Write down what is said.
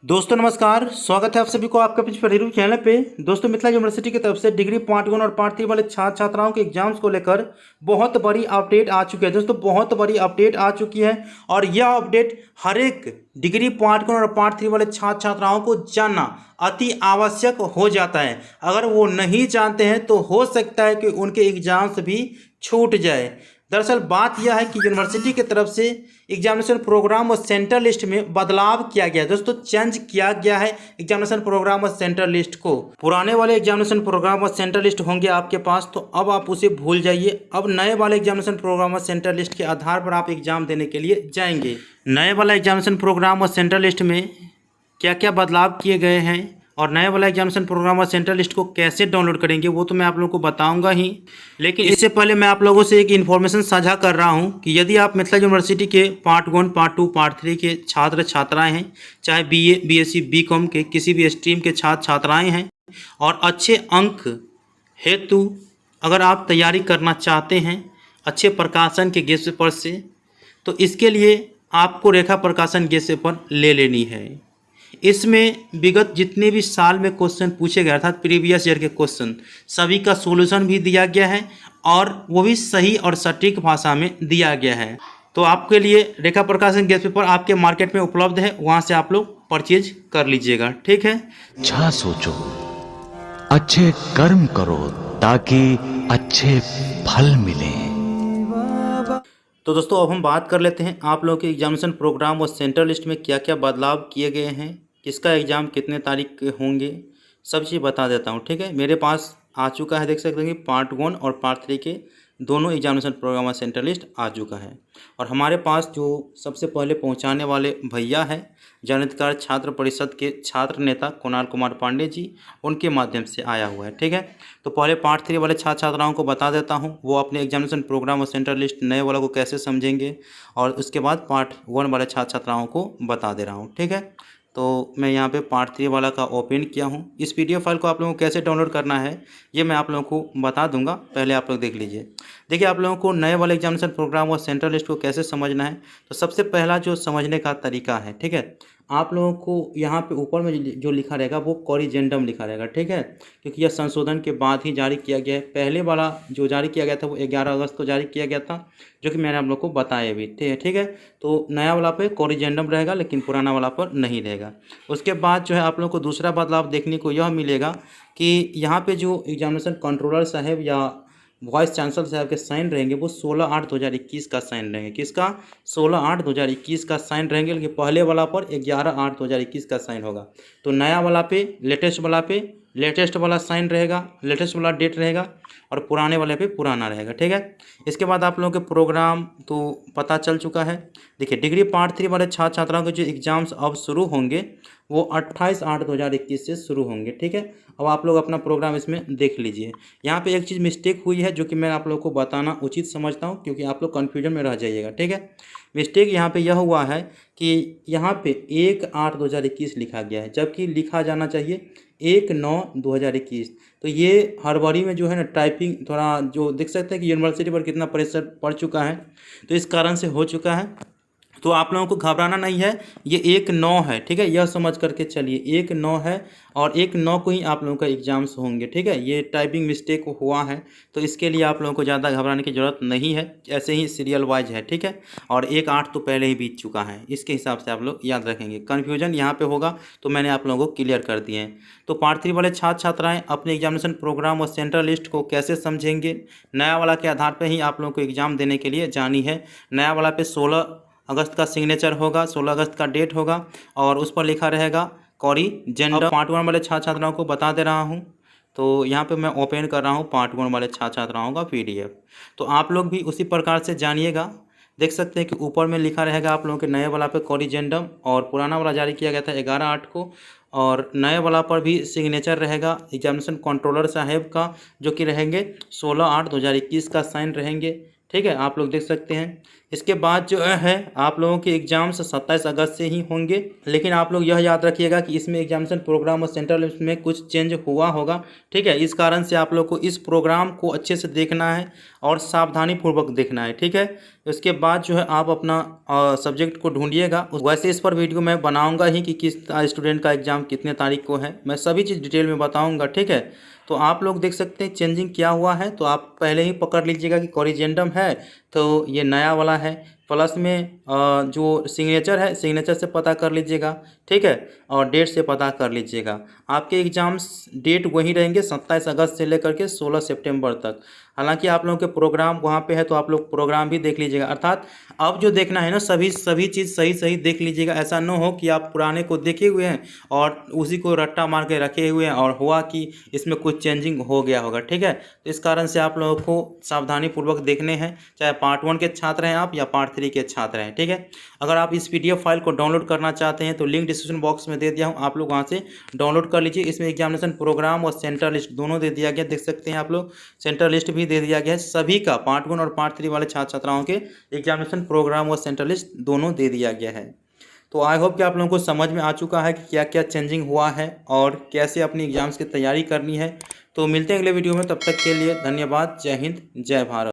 दोस्तों नमस्कार, स्वागत है आप सभी को आपके पिच पर हीरू चैनल पे। दोस्तों मिथिला यूनिवर्सिटी की तरफ से डिग्री पार्ट 1 और पार्ट 3 वाले छात्र छात्राओं के एग्जाम्स को लेकर बहुत बड़ी अपडेट आ चुकी है। दोस्तों बहुत बड़ी अपडेट आ चुकी है और यह अपडेट हर एक डिग्री पार्ट 1 और पार्ट 3 वाले छात्र छात्राओं को जानना अति आवश्यक हो जाता है। अगर वो नहीं जानते हैं तो हो सकता है कि उनके एग्जाम्स भी छूट जाए। दरअसल बात यह है कि यूनिवर्सिटी की तरफ से एग्जामिनेशन प्रोग्राम और सेंटर लिस्ट में बदलाव किया गया है। दोस्तों चेंज किया गया है एग्जामिनेशन प्रोग्राम और सेंटर लिस्ट को। पुराने वाले एग्जामिनेशन प्रोग्राम और सेंटर लिस्ट होंगे आपके पास, तो अब आप उसे भूल जाइए। अब नए वाले एग्जामिनेशन प्रोग्राम और सेंटर लिस्ट के आधार पर आप एग्जाम देने के लिए जाएंगे। नए वाला एग्जामिनेशन प्रोग्राम और सेंटर लिस्ट में क्या क्या बदलाव किए गए हैं और नए वाला एग्जामिनेशन प्रोग्राम और सेंटर लिस्ट को कैसे डाउनलोड करेंगे वो तो मैं आप लोगों को बताऊंगा ही। लेकिन इससे पहले मैं आप लोगों से एक इन्फॉर्मेशन साझा कर रहा हूं कि यदि आप मिथिला यूनिवर्सिटी के पार्ट 1, पार्ट 2, पार्ट 3 के छात्र छात्राएं हैं, चाहे बीए, बीएससी, बीकॉम के किसी भी स्ट्रीम के छात्र छात्राएं हैं और अच्छे अंक हेतु अगर आप तैयारी करना चाहते हैं अच्छे प्रकाशन के गेस्ट पेपर से, तो इसके लिए आपको रेखा प्रकाशन गेस्ट पेपर ले लेनी है। इसमें विगत जितने भी साल में क्वेश्चन पूछे गए अर्थात प्रीवियस ईयर के क्वेश्चन सभी का सॉल्यूशन भी दिया गया है और वो भी सही और सटीक भाषा में दिया गया है। तो आपके लिए रेखा प्रकाशन गेस्ट पेपर आपके मार्केट में उपलब्ध है, वहाँ से आप लोग परचेज कर लीजिएगा। ठीक है, अच्छा सोचो, अच्छे कर्म करो ताकि अच्छे फल मिलें। तो दोस्तों अब हम बात कर लेते हैं आप लोगों के एग्जामिनेशन प्रोग्राम और सेंटर लिस्ट में क्या क्या बदलाव किए गए हैं, किसका एग्ज़ाम कितने तारीख के होंगे, सब चीज़ बता देता हूं। ठीक है, मेरे पास आ चुका है, देख सकते हैं कि पार्ट 1 और पार्ट 3 के दोनों एग्जामिनेशन प्रोग्राम और सेंटर लिस्ट आ चुका है। और हमारे पास जो सबसे पहले पहुंचाने वाले भैया हैं जनहितकार छात्र परिषद के छात्र नेता कुणाल कुमार पांडे जी, उनके माध्यम से आया हुआ है। ठीक है, तो पहले पार्ट 3 वाले छात्र छात्राओं को बता देता हूं वो अपने एग्जामिनेशन प्रोग्राम और सेंटर लिस्ट नए वाला को कैसे समझेंगे, और उसके बाद पार्ट 1 वाले छात्र छात्राओं को बता दे रहा हूँ। ठीक है, तो मैं यहाँ पे पार्ट 3 वाला का ओपन किया हूँ। इस पीडीएफ फाइल को आप लोगों को कैसे डाउनलोड करना है ये मैं आप लोगों को बता दूंगा, पहले आप लोग देख लीजिए। देखिए आप लोगों को नए वाले एग्जामिनेशन प्रोग्राम और सेंट्रल लिस्ट को कैसे समझना है, तो सबसे पहला जो समझने का तरीका है, ठीक है, आप लोगों को यहाँ पे ऊपर में जो लिखा रहेगा वो कॉरिजेंडम लिखा रहेगा। ठीक है, क्योंकि यह संशोधन के बाद ही जारी किया गया है। पहले वाला जो जारी किया गया था वो 11 अगस्त को जारी किया गया था, जो कि मैंने आप लोग को बताया भी। ठीक है, तो नया वाला पे कॉरिजेंडम रहेगा लेकिन पुराना वाला पर नहीं रहेगा। उसके बाद जो है आप लोग को दूसरा बदलाव देखने को यह मिलेगा कि यहाँ पे जो एग्जामिनेशन कंट्रोलर साहब या वाइस चांसलर साहब के साइन रहेंगे वो 16/8/2021 का साइन रहेंगे। किसका? 16/8/2021 का साइन रहेंगे, लेकिन पहले वाला पर 11/8/2021 का साइन होगा। तो नया वाला पे लेटेस्ट वाला साइन रहेगा, लेटेस्ट वाला डेट रहेगा, और पुराने वाले पे पुराना रहेगा। ठीक है, इसके बाद आप लोगों के प्रोग्राम तो पता चल चुका है। देखिए डिग्री पार्ट 3 वाले छात्र छात्राओं के जो एग्ज़ाम्स अब शुरू होंगे वो 28/8/2021 से शुरू होंगे। ठीक है, अब आप लोग अपना प्रोग्राम इसमें देख लीजिए। यहाँ पे एक चीज़ मिस्टेक हुई है जो कि मैं आप लोग को बताना उचित समझता हूँ, क्योंकि आप लोग कन्फ्यूजन में रह जाइएगा। ठीक है, मिस्टेक यहाँ पे यह हुआ है कि यहाँ पे 1/8/2021 लिखा गया है, जबकि लिखा जाना चाहिए 1/9/2021। तो ये हड़बड़ी में जो है ना टाइपिंग थोड़ा जो देख सकते हैं कि यूनिवर्सिटी पर कितना प्रेशर पड़ चुका है, तो इस कारण से हो चुका है। तो आप लोगों को घबराना नहीं है, ये 1/9 है। ठीक है, यह समझ करके चलिए 1/9 है और 1/9 को ही आप लोगों का एग्जाम्स होंगे। ठीक है, ये टाइपिंग मिस्टेक हुआ है, तो इसके लिए आप लोगों को ज़्यादा घबराने की ज़रूरत नहीं है, ऐसे ही सीरियल वाइज है। ठीक है, और 1/8 तो पहले ही बीत चुका है, इसके हिसाब से आप लोग याद रखेंगे। कन्फ्यूजन यहाँ पे होगा तो मैंने आप लोगों को क्लियर कर दिए हैं। तो पार्ट 3 वाले छात्र छात्राएँ अपने एग्जामिनेशन प्रोग्राम और सेंट्रल लिस्ट को कैसे समझेंगे, नया वाला के आधार पर ही आप लोगों को एग्ज़ाम देने के लिए जानी है। नया वाला पे 16 अगस्त का सिग्नेचर होगा, 16 अगस्त का डेट होगा और उस पर लिखा रहेगा कॉरिजेंडम। पार्ट 1 वाले छात्र छात्राओं को बता दे रहा हूँ, तो यहाँ पे मैं ओपन कर रहा हूँ पार्ट 1 वाले छात्र छात्राओं का पीडीएफ। तो आप लोग भी उसी प्रकार से जानिएगा। देख सकते हैं कि ऊपर में लिखा रहेगा आप लोगों के नए वाला पे कॉरिजेंडम, और पुराना वाला जारी किया गया था 11/8 को, और नए वाला पर भी सिग्नेचर रहेगा एग्जामिनेशन कंट्रोलर साहेब का, जो कि रहेंगे 16/8/2021 का साइन रहेंगे। ठीक है, आप लोग देख सकते हैं इसके बाद जो है आप लोगों के एग्ज़ाम्स 27 अगस्त से ही होंगे। लेकिन आप लोग यह याद रखिएगा कि इसमें एग्जामिनेशन प्रोग्राम और सेंट्रल लिस्ट में कुछ चेंज हुआ होगा, ठीक है। इस कारण से आप लोग को इस प्रोग्राम को अच्छे से देखना है और सावधानीपूर्वक देखना है, ठीक है। उसके बाद जो है आप अपना सब्जेक्ट को ढूंढिएगा। वैसे इस पर वीडियो मैं बनाऊंगा ही कि किस स्टूडेंट का एग्ज़ाम कितने तारीख को है, मैं सभी चीज़ डिटेल में बताऊंगा, ठीक है। तो आप लोग देख सकते हैं चेंजिंग क्या हुआ है। तो आप पहले ही पकड़ लीजिएगा कि कोरिजेंडम है तो ये नया वाला है, प्लस में जो सिग्नेचर है सिग्नेचर से पता कर लीजिएगा, ठीक है, और डेट से पता कर लीजिएगा। आपके एग्ज़ाम्स डेट वही रहेंगे 27 अगस्त से लेकर के 16 सितंबर तक। हालांकि आप लोगों के प्रोग्राम वहाँ पे है तो आप लोग प्रोग्राम भी देख लीजिएगा। अर्थात अब जो देखना है ना सभी चीज़ सही सही देख लीजिएगा। ऐसा न हो कि आप पुराने को देखे हुए हैं और उसी को रट्टा मार के रखे हुए हैं और हुआ कि इसमें कुछ चेंजिंग हो गया होगा, ठीक है। तो इस कारण से आप लोगों को सावधानीपूर्वक देखने हैं, चाहे पार्ट 1 के छात्र हैं आप या पार्ट 3 के छात्र हैं, ठीक है। अगर आप इस PDF फाइल को डाउनलोड करना चाहते हैं तो लिंक डिस्क्रिप्शन बॉक्स में दे दिया हूँ, आप लोग वहाँ से डाउनलोड कर लीजिए। इसमें एग्जामिनेशन प्रोग्राम और सेंट्रल लिस्ट दोनों दे दिया गया, देख सकते हैं आप लोग। सेंट्रल लिस्ट भी दे दिया गया है सभी का, पार्ट 1 और पार्ट 3 वाले छात्र छात्राओं के एग्जामिनेशन प्रोग्राम और सेंट्रल लिस्ट दोनों दे दिया गया है। तो आई होप कि आप लोगों को समझ में आ चुका है कि क्या क्या चेंजिंग हुआ है और कैसे अपनी एग्जाम्स की तैयारी करनी है। तो मिलते हैं अगले वीडियो में, तब तक के लिए धन्यवाद। जय हिंद, जय भारत।